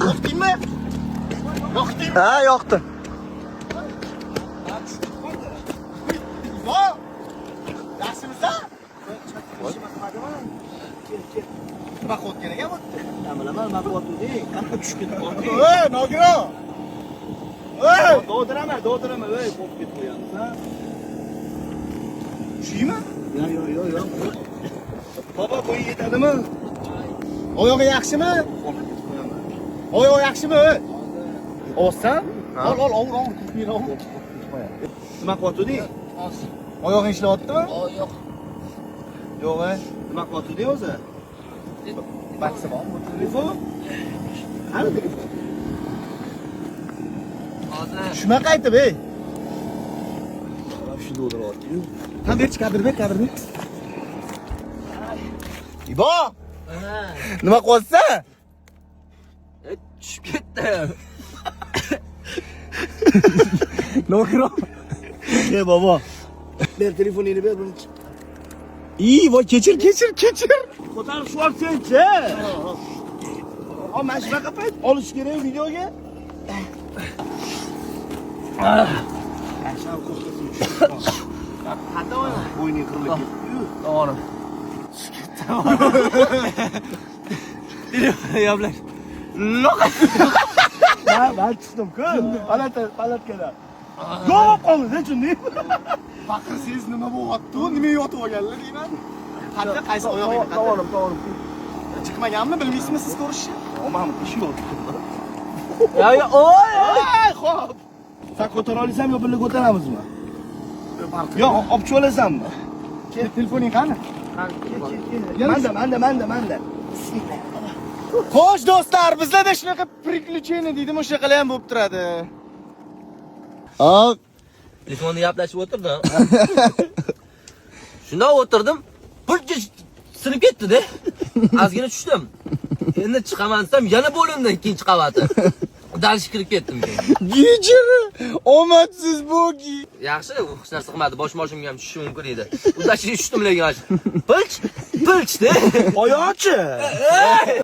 Yoqdingmi? Yoqdingmi? Ha, yoqdi. Voy! Yaxshimisan? Nima qotgan ekan bu? Bilaman, matbuotda qancha tushib ketdi. Ey, Nogiro! Ey! Dovdirama, ey, qo'yib ketib qo'yamiz, ha? Tushiymi? Yo'q. Baba, bo'yi yetadimi? Oyog'i yaxshimi? Oyog'i yaxshimi? Olsan? Ol, ovur, kuchliroq ovur. Nima qilyapti? Oyog'ing ishlayaptimi? Yo'q. Yo'q, Nima qilyapti o'zi? Baksa bormi? Telefon? Qani telefon? Shunaqa aytib, ey. Shunda o'tiryapti-yu. Ham berchi kadrni. Ibo! Nima qilyapsan? Tushib ketdi. Nogiro. Ey bobo. Ber telefoningni ber buni. Voy, kechir. Ko'tarib shu olsen-chi. Mana shunaqa payt olish kerak videoga. Aşağı ko'rsasin. Qanday o'yna? Bo'yning qirilib ketdi-yu. To'g'ri. Yablar. Loqa. Ben tushdim-ku. Palatkadan. Yo'q qoldi, nechunni? Faqirsiz nima bo'lyapti? Nima yotib olganlar deyman? Qanday qaysi oyog'ingni To'g'ri. chiqmaganmi, bilmaysizmi siz ko'rishni? Omam ishi yo'q. Ya, oy. Xo'p. Sen ko'tara olasanmi yo birga ko'taramizmi? Yo'q, olib chiqib olasanmi? Kel, telefoning qani? Manda. Xo'sh do'stlar, bizlarda shunaqa приключение deydimi, o'shaqalar ham bo'lib turadi. Hop. Telefonda gaplashib o'tirdim. Shunda o'tirdim. Pulchi sinib ketdi-da. Ozgina tushdim. Endi chiqaman desam, yana bo'limdan ikkinchi qavati. Dalishib kirib ketdim. Gijir, omadsiz bogi. Yaxshi, hech narsa qilmadi. Bosh-boshimga ham tushishi mumkin edi. Udashib tushdim lekin. Pilch, de. Oyoqchi.